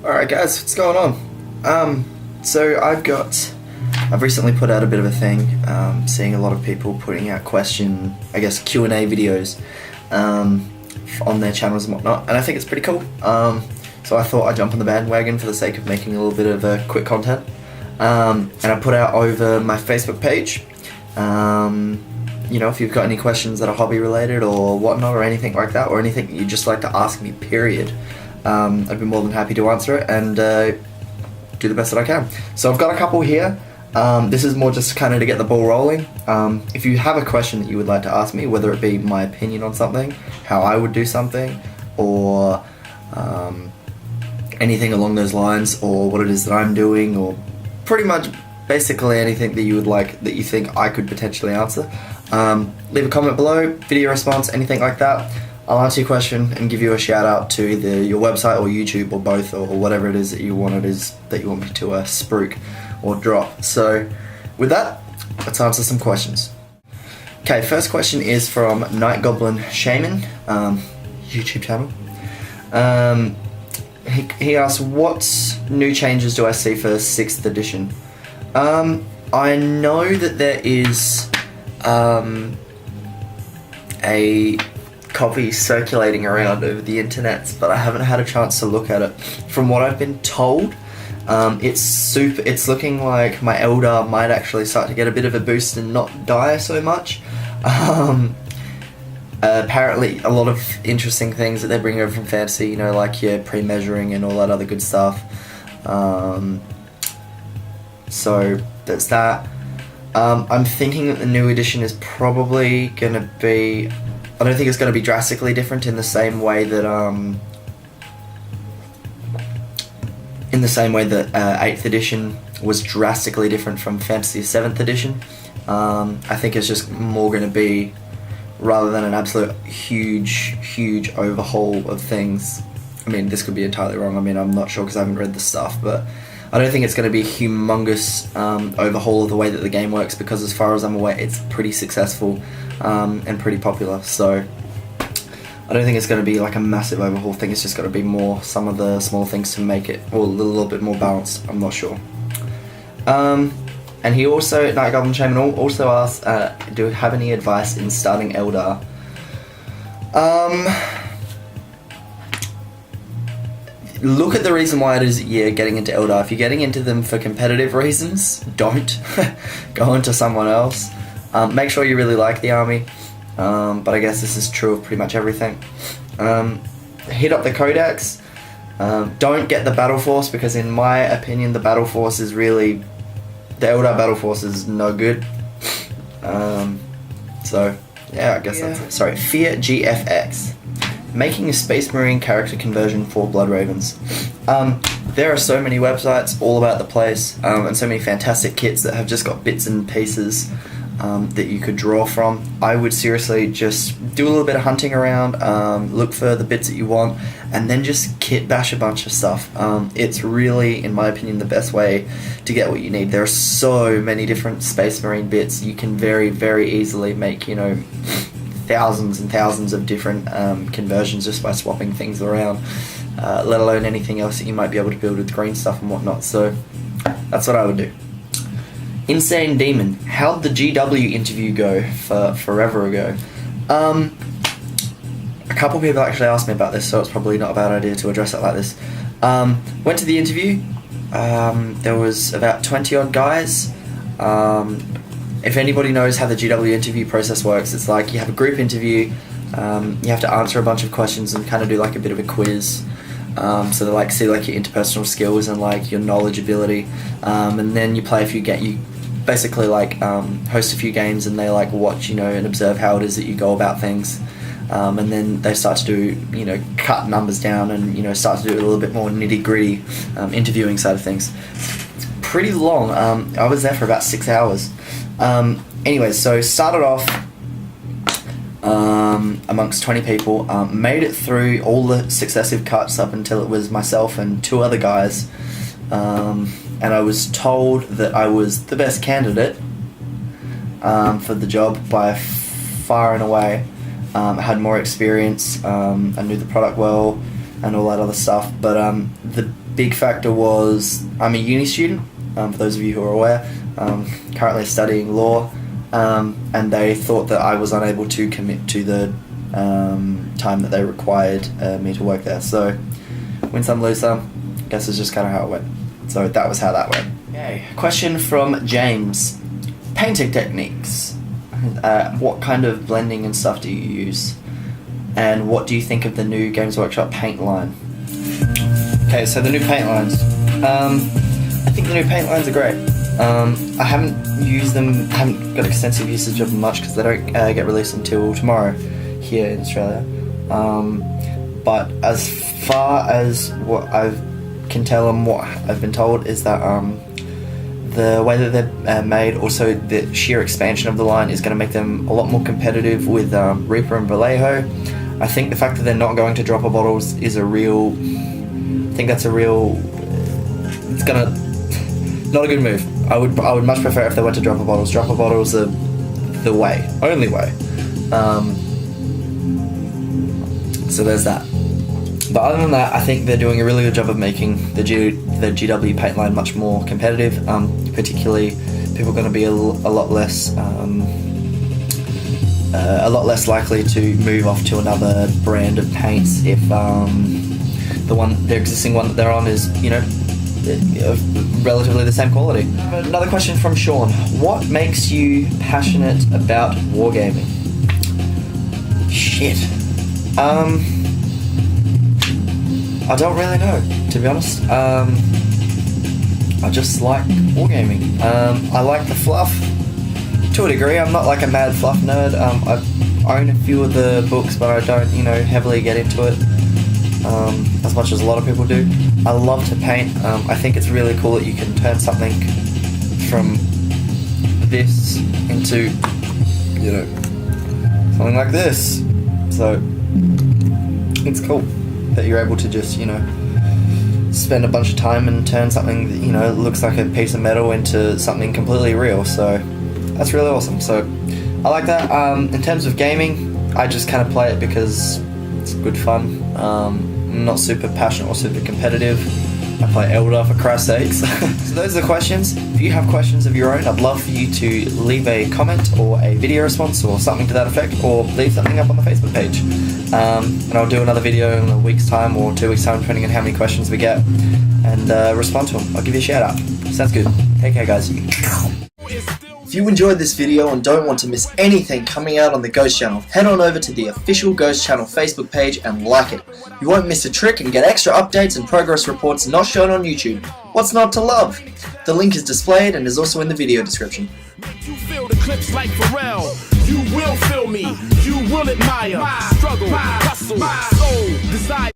Alright guys, what's going on? So I've recently put out a bit of a thing, seeing a lot of people putting out Q&A videos on their channels and whatnot, and I think it's pretty cool. So I thought I'd jump on the bandwagon for the sake of making a little bit of quick content. And I put out over my Facebook page, you know, if you've got any questions that are hobby related or whatnot or anything like that, or anything that you'd just like to ask me, period. I'd be more than happy to answer it and do the best that I can. So I've got a couple here. This is more just kind of to get the ball rolling. If you have a question that you would like to ask me, whether it be my opinion on something, how I would do something, or anything along those lines, or what it is that I'm doing, or pretty much basically anything that you would like, that you think I could potentially answer, leave a comment below, video response, anything like that. I'll answer your question and give you a shout out to either your website or YouTube or both, or whatever it is that you want me to spruik or drop. So with that, let's answer some questions. Okay, first question is from Night Goblin Shaman, YouTube channel. He asks, what new changes do I see for 6th edition? I know that there is a copy circulating around over the internet, but I haven't had a chance to look at it. From what I've been told, it's looking like my Eldar might actually start to get a bit of a boost and not die so much. Apparently a lot of interesting things that they're bringing over from Fantasy, you know, like your pre-measuring and all that other good stuff. So that's that. I'm thinking that the new edition is probably going to be, I don't think it's going to be drastically different in the same way that 8th edition was drastically different from Fantasy 7th edition. I think it's just more going to be, rather than an absolute huge overhaul of things. I mean, this could be entirely wrong. I mean, I'm not sure because I haven't read the stuff, but I don't think it's going to be a humongous overhaul of the way that the game works, because as far as I'm aware, it's pretty successful and pretty popular. So I don't think it's going to be like a massive overhaul thing. It's just got to be more some of the small things to make it a little bit more balanced. I'm not sure. And he also, Night Goblin Shaman also asks, do you have any advice in starting Eldar? Look at the reason why it is that you're getting into Eldar. If you're getting into them for competitive reasons, don't. Go into someone else. Make sure you really like the army, but I guess this is true of pretty much everything. Hit up the Codex. Don't get the Battle Force, because in my opinion the Battle Force is really, the Eldar Battle Force is no good. So yeah, I guess that's it. Sorry, Fear GFX. Making a Space Marine character conversion for Blood Ravens. There are so many websites all about the place, and so many fantastic kits that have just got bits and pieces that you could draw from. I would seriously just do a little bit of hunting around, look for the bits that you want, and then just kit bash a bunch of stuff. It's really, in my opinion, the best way to get what you need. There are so many different Space Marine bits. You can very easily make, you know, thousands and thousands of different conversions just by swapping things around, let alone anything else that you might be able to build with green stuff and whatnot. So that's what I would do. Insane Demon, how'd the GW interview go for forever ago? A couple of people actually asked me about this, so it's probably not a bad idea to address it like this. Went to the interview. There was about 20 odd guys. If anybody knows how the GW interview process works, it's like you have a group interview, you have to answer a bunch of questions and kind of do like a bit of a quiz. So they like see like your interpersonal skills and like your knowledge ability, and then you play a few games. You basically like host a few games, and they like watch, you know, and observe how it is that you go about things, and then they start to do, you know, cut numbers down and, you know, start to do a little bit more nitty gritty interviewing side of things. It's pretty long. I was there for about 6 hours. Anyways, so started off amongst 20 people, made it through all the successive cuts up until it was myself and 2 other guys, and I was told that I was the best candidate for the job by far and away. I had more experience, I knew the product well and all that other stuff, but the big factor was I'm a uni student, for those of you who are aware, currently studying law, and they thought that I was unable to commit to the time that they required me to work there. So win some, lose some, guess it's just kind of how it went. So that was how that went. Okay, question from James. Painting techniques. What kind of blending and stuff do you use? And what do you think of the new Games Workshop paint line? Okay, so the new paint lines. I think the new paint lines are great. I haven't used them, haven't got extensive usage of them much because they don't get released until tomorrow here in Australia. But as far as what I can tell and what I've been told is that the way that they're made, also the sheer expansion of the line is going to make them a lot more competitive with Reaper and Vallejo. I think the fact that they're not going to dropper bottles is a real, I think that's a real, it's gonna, not a good move. I would much prefer if they went to dropper bottles. Dropper bottles are the way, only way. So there's that. But other than that, I think they're doing a really good job of making the GW paint line much more competitive. Particularly, people are going to be a lot less likely to move off to another brand of paints if the existing one that they're on is, you know, relatively the same quality. Another question from Sean: what makes you passionate about wargaming? Shit. I don't really know, to be honest. I just like wargaming. I like the fluff to a degree. I'm not like a mad fluff nerd. I own a few of the books, but I don't, you know, heavily get into it as much as a lot of people do. I love to paint. I think it's really cool that you can turn something from this into, you know, something like this. So it's cool that you're able to just, you know, spend a bunch of time and turn something that, you know, looks like a piece of metal into something completely real. So that's really awesome. So I like that. In terms of gaming, I just kind of play it because it's good fun. I'm not super passionate or super competitive. I play Elder, for Christ's sakes. So those are the questions. If you have questions of your own, I'd love for you to leave a comment or a video response or something to that effect, or leave something up on the Facebook page. And I'll do another video in a week's time or 2 weeks' time, depending on how many questions we get, and respond to them. I'll give you a shout out. Sounds good. Take care, guys. If you enjoyed this video and don't want to miss anything coming out on the Ghost Channel, head on over to the official Ghost Channel Facebook page and like it. You won't miss a trick and get extra updates and progress reports not shown on YouTube. What's not to love? The link is displayed and is also in the video description. You feel the clips like Pharrell. You will feel me. You will admire. Struggle, hustle, soul, desire.